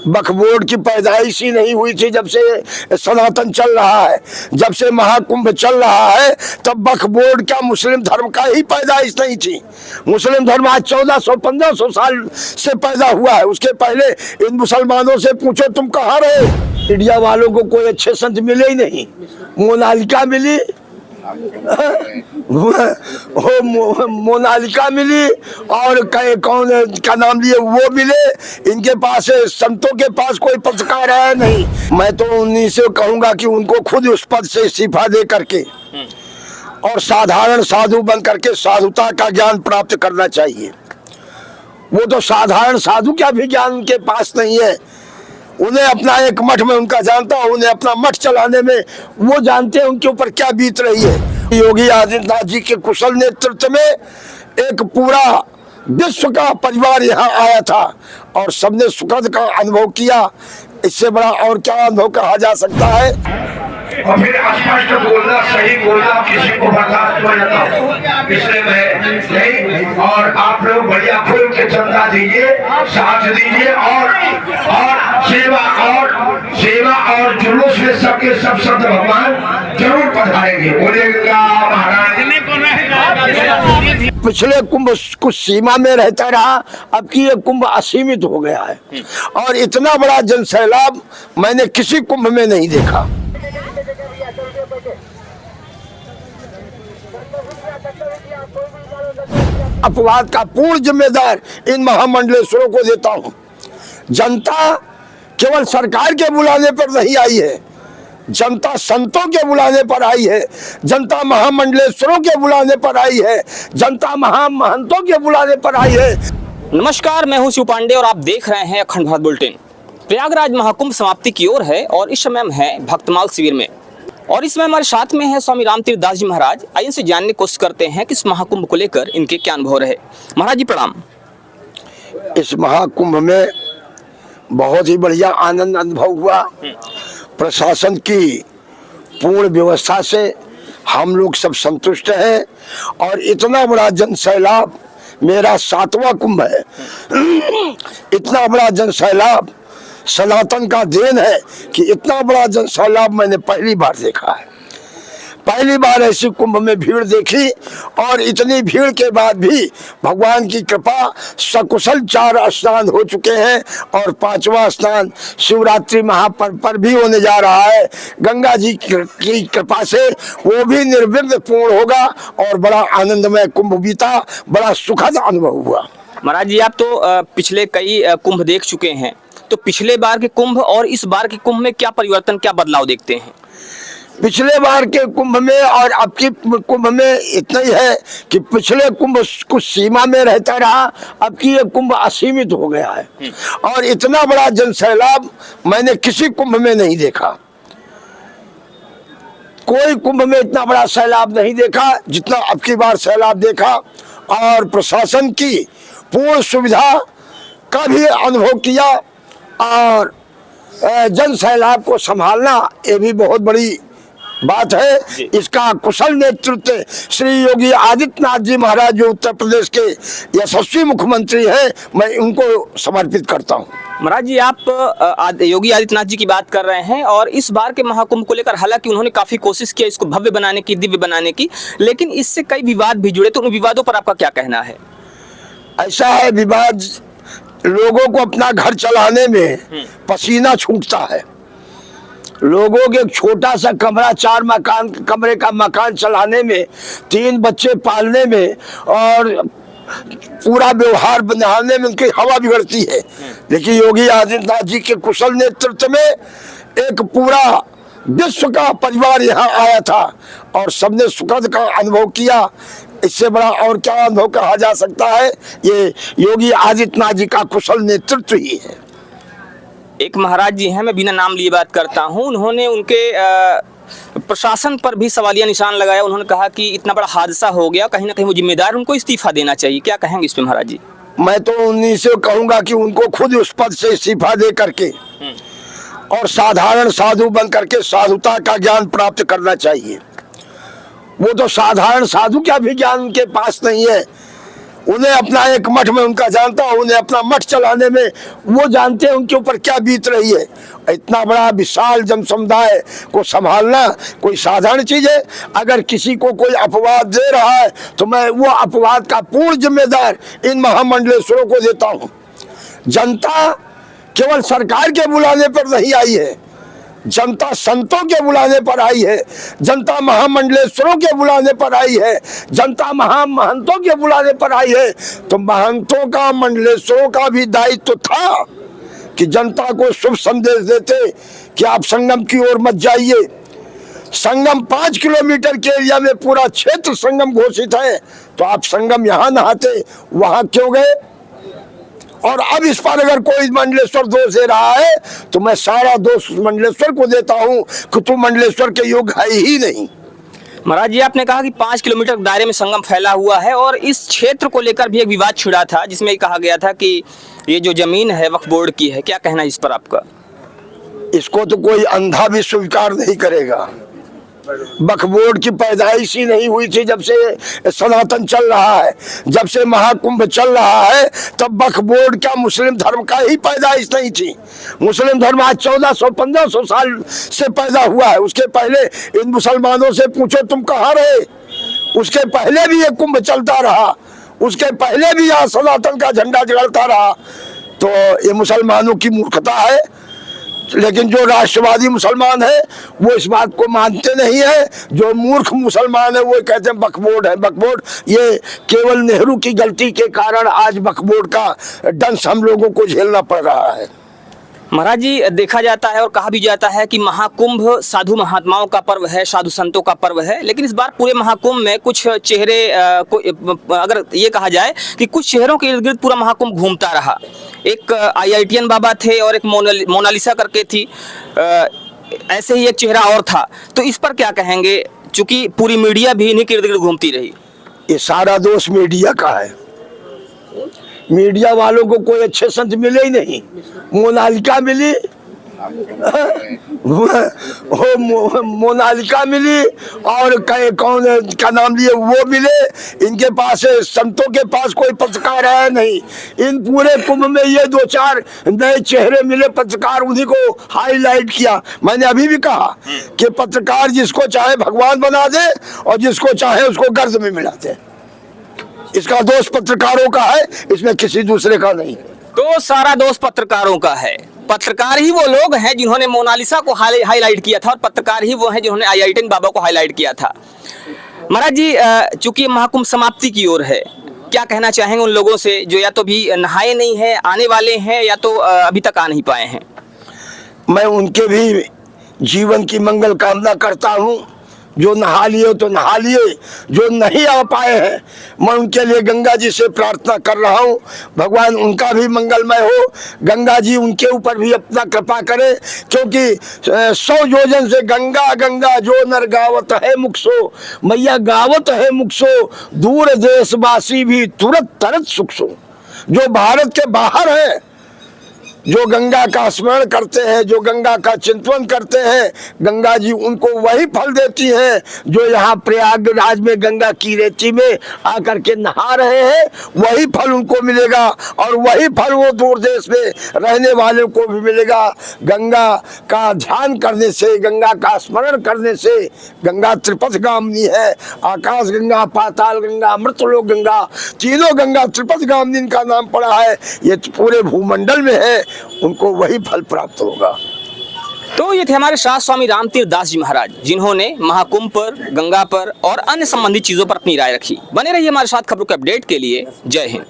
बकबोर्ड की पैदाइश ही नहीं हुई थी जब से सनातन चल रहा है, जब से महाकुंभ चल रहा है तब बकबोर्ड क्या मुस्लिम धर्म का ही पैदाइश नहीं थी। मुस्लिम धर्म आज 1400-1500 साल से पैदा हुआ है। उसके पहले इन मुसलमानों से पूछो तुम कहाँ रहे। इंडिया वालों को कोई अच्छे संत मिले ही नहीं। मोनालिका मिली, मोनालिका मिली और कौन का नाम लिए वो मिले। इनके पास संतों के पास कोई पत्रकार है नहीं। मैं तो उन्हीं से कहूंगा कि उनको खुद उस पद से इस्तीफा दे करके और साधारण साधु बन करके साधुता का ज्ञान प्राप्त करना चाहिए। वो तो साधारण साधु का भी ज्ञान उनके पास नहीं है। उन्हें अपना एक मठ में उनका जानता हूं, उन्हें अपना मठ चलाने में वो जानते हैं उनके ऊपर क्या बीत रही है। योगी आदित्यनाथ जी के कुशल नेतृत्व में एक पूरा विश्व का परिवार यहाँ आया था और सबने सुखद का अनुभव किया। इससे बड़ा और क्या अनुभव कहा जा सकता है। और फिर स्पष्ट बोलना, सही बोलना, किसी को बर्दाश्त हो जाता हो, इसलिए मैं नहीं। और आप लोग बढ़िया खुल के चंदा दीजिए, साथ दीजिए और सेवा और जुलूस में सबके सब संत भगवान जरूर पधारेंगे। बोलेगा महाराज। पिछले कुंभ कुछ सीमा में रहता रहा, अब की ये कुंभ असीमित हो गया है और इतना बड़ा जन सैलाब मैंने किसी कुंभ में नहीं देखा। अपवाद का पूर्ण जिम्मेदार इन महामंडलेश्वरों को देता हूं। जनता केवल सरकार के बुलाने पर नहीं आई है, जनता संतों के बुलाने पर आई है, जनता महामंडलेश्वरों के बुलाने पर आई है, जनता महामहंतों के बुलाने पर आई है। नमस्कार, मैं हूं शिव पांडे और आप देख रहे हैं अखंड भारत बुलेटिन। प्रयागराज महाकुंभ समाप्ति की ओर है और इस समय हम हैं भक्तमाल शिविर में और इसमें हमारे साथ में है स्वामी रामतीर्थ दास जी महाराज। आइए इनसे जानने की कोशिश करते हैं कि इस महाकुंभ को लेकर इनके क्या अनुभव रहे। महाराज जी प्रणाम। इस महाकुंभ में बहुत ही बढ़िया आनंद अनुभव हुआ। प्रशासन की पूर्ण व्यवस्था से हम लोग सब संतुष्ट हैं और इतना बड़ा जन सैलाब, मेरा 7वां कुंभ है, इतना बड़ा जन सैलाब सनातन का देन है कि इतना बड़ा जन सैलाब मैंने पहली बार देखा है। पहली बार ऐसी कुंभ में भीड़ देखी और इतनी भीड़ के बाद भी भगवान की कृपा सकुशल 4 स्नान हो चुके हैं और 5वां स्नान शिवरात्रि महापर्व पर भी होने जा रहा है। गंगा जी की कृपा से वो भी निर्विघ्न पूर्ण होगा और बड़ा आनंदमय कुंभ बीता, बड़ा सुखद अनुभव हुआ। महाराज जी, आप तो पिछले कई कुंभ देख चुके हैं, तो पिछले बार के कुंभ और इस बार के कुंभ में क्या परिवर्तन, क्या बदलाव देखते हैं? पिछले बार के कुंभ में और अब की कुंभ में इतना ही है कि पिछले कुंभ कुछ सीमा में रहता रहा, अब की ये कुंभ असीमित हो गया है और इतना बड़ा जन सैलाब मैंने किसी कुंभ में नहीं देखा। कोई कुंभ में इतना बड़ा सैलाब नहीं देखा जितना अब की बार सैलाब देखा और प्रशासन की पूर्ण सुविधा का भी अनुभव किया और जन सैलाब को संभालना ये भी बहुत बड़ी बात है। इसका कुशल नेतृत्व श्री योगी आदित्यनाथ जी महाराज जो उत्तर प्रदेश के यशस्वी मुख्यमंत्री हैं, मैं उनको समर्पित करता हूं। महाराज जी, आप योगी आदित्यनाथ जी की बात कर रहे हैं और इस बार के महाकुंभ को लेकर हालांकि उन्होंने काफी कोशिश किया इसको भव्य बनाने की, दिव्य बनाने की, लेकिन इससे कई विवाद भी जुड़े, तो उन विवादों पर आपका क्या कहना है? ऐसा है, विवाद लोगों को अपना घर चलाने में पसीना छूटता है। लोगों के छोटा सा कमरा, 4 कमरे का मकान चलाने में, 3 बच्चे पालने में और पूरा व्यवहार बनाने में उनकी हवा बिगड़ती है। लेकिन योगी आदित्यनाथ जी के कुशल नेतृत्व में एक पूरा विश्व का परिवार यहाँ आया था और सबने सुखद का अनुभव किया। इससे बड़ा और क्या अनुभव कहा जा सकता है। ये योगी आदित्यनाथ जी का कुशल नेतृत्व ही है। एक महाराज जी हैं, मैं बिना नाम लिए बात करता हूं, उन्होंने उनके प्रशासन पर भी सवालिया निशान लगाया। उन्होंने कहा कि इतना बड़ा हादसा हो गया, कहीं ना कहीं वो जिम्मेदार, उनको इस्तीफा देना चाहिए। क्या कहेंगे इस पे महाराज जी? मैं तो उन्हीं से कहूंगा कि उनको खुद उस पद से इस्तीफा दे करके और साधारण साधु बन करके साधुता का ज्ञान प्राप्त करना चाहिए। वो तो साधारण साधु का भी ज्ञान उनके पास नहीं है। उन्हें अपना एक मठ में उनका जानता हूं, उन्हें अपना मठ चलाने में वो जानते हैं उनके ऊपर क्या बीत रही है। इतना बड़ा विशाल जन समुदाय को संभालना कोई साधारण चीज है। अगर किसी को कोई अपवाद दे रहा है तो मैं वो अपवाद का पूर्ण जिम्मेदार इन महामंडलेश्वरों को देता हूं। जनता केवल सरकार के बुलाने पर नहीं आई है, जनता संतों के बुलाने पर आई है, जनता महामंडलेश्वरों के बुलाने पर आई है, जनता महंतों के बुलाने पर आई है। तो महंतों का, मंडलेश्वरों का भी दायित्व था कि जनता को शुभ संदेश देते कि आप संगम की ओर मत जाइए। संगम 5 किलोमीटर के एरिया में पूरा क्षेत्र संगम घोषित है, तो आप संगम यहाँ नहाते, वहां क्यों गए? और अब इस पर अगर कोई मंडलेश्वर दोष दे रहा है तो मैं सारा दोष मंडलेश्वर को देता हूं कि तू मंडलेश्वर के योग्य है ही नहीं। महाराज जी, आपने कहा कि 5 किलोमीटर दायरे में संगम फैला हुआ है और इस क्षेत्र को लेकर भी एक विवाद छिड़ा था जिसमें कहा गया था कि ये जो जमीन है वक्फ बोर्ड की है। क्या कहना है इस पर आपका? इसको तो कोई अंधा भी स्वीकार नहीं करेगा। वक्फ बोर्ड की पैदाइश ही नहीं हुई थी जब से सनातन चल रहा है, जब से महाकुंभ चल रहा है तब वक्फ बोर्ड क्या मुस्लिम धर्म का ही पैदाइश नहीं थी। मुस्लिम धर्म आज 1400-1500 साल से पैदा हुआ है। उसके पहले इन मुसलमानों से पूछो तुम कहाँ रहे, उसके पहले भी ये कुंभ चलता रहा, उसके पहले भी यहाँ सनातन का झंडा जगलता रहा। तो ये मुसलमानों की मूर्खता है, लेकिन जो राष्ट्रवादी मुसलमान है वो इस बात को मानते नहीं है। जो मूर्ख मुसलमान है वो कहते हैं वक्फ बोर्ड है, वक्फ बोर्ड। ये केवल नेहरू की गलती के कारण आज वक्फ बोर्ड का दंश हम लोगों को झेलना पड़ रहा है। महाराज जी, देखा जाता है और कहा भी जाता है कि महाकुंभ साधु महात्माओं का पर्व है, साधु संतों का पर्व है, लेकिन इस बार पूरे महाकुंभ में कुछ चेहरे अगर ये कहा जाए कि कुछ चेहरों के इर्द गिर्द पूरा महाकुंभ घूमता रहा। एक IITN बाबा थे और एक मोनालिसा करके थी, ऐसे ही एक चेहरा और था। तो इस पर क्या कहेंगे, चूंकि पूरी मीडिया भी इन्हीं के इर्द गिर्द घूमती रही? ये सारा दोष मीडिया का है। मीडिया वालों को कोई अच्छे संत मिले ही नहीं। मोनालिका मिली, मोनालिका मिली और कौन का नाम लिए वो मिले। इनके पास संतों के पास कोई पत्रकार आया नहीं। इन पूरे कुंभ में ये 2-4 नए चेहरे मिले पत्रकार, उन्हीं को हाईलाइट किया। मैंने अभी भी कहा कि पत्रकार जिसको चाहे भगवान बना दे और जिसको चाहे उसको गर्द में मिला दे। इसका दोष पत्रकारों का है, इसमें किसी दूसरे का नहीं। तो सारा दोष पत्रकारों का है। पत्रकार ही वो लोग हैं जिन्होंने मोनालिसा को हाईलाइट किया था और पत्रकार ही वो हैं जिन्होंने IITN बाबा को हाईलाइट किया था। महाराज जी, चूंकि महाकुंभ समाप्ति की ओर है, क्या कहना चाहेंगे उन लोगों से जो या तो भी नहाए नहीं है, आने वाले हैं, या तो अभी तक आ नहीं पाए हैं? मैं उनके भी जीवन की मंगल कामना करता हूँ। जो नहा लिए तो नहा लिए, जो नहीं आ पाए हैं मैं उनके लिए गंगा जी से प्रार्थना कर रहा हूँ, भगवान उनका भी मंगलमय हो। गंगा जी उनके ऊपर भी अपना कृपा करे, क्योंकि 100 योजन से गंगा गंगा जो नर गावत है मुखसो, मैया गावत है मुखसो, दूर देशवासी भी तुरंत तरत सुखसो। जो भारत के बाहर है, जो गंगा का स्मरण करते हैं, जो गंगा का चिंतन करते हैं, गंगा जी उनको वही फल देती हैं जो यहाँ प्रयागराज में गंगा की रेती में आकर के नहा रहे हैं। वही फल उनको मिलेगा और वही फल वो दूर देश में रहने वालों को भी मिलेगा। गंगा का ध्यान करने से, गंगा का स्मरण करने से, गंगा त्रिपथगामिनी है। आकाश गंगा, पाताल गंगा, अमृतलोक गंगा, तीनों गंगा त्रिपथगामिनी इनका नाम पड़ा है। ये पूरे भूमंडल में है, उनको वही फल प्राप्त होगा। तो ये थे हमारे शास्त्र स्वामी रामतीर्थ दास जी महाराज, जिन्होंने महाकुंभ पर, गंगा पर और अन्य संबंधित चीजों पर अपनी राय रखी। बने रहिए हमारे साथ खबरों के अपडेट के लिए। जय हिंद।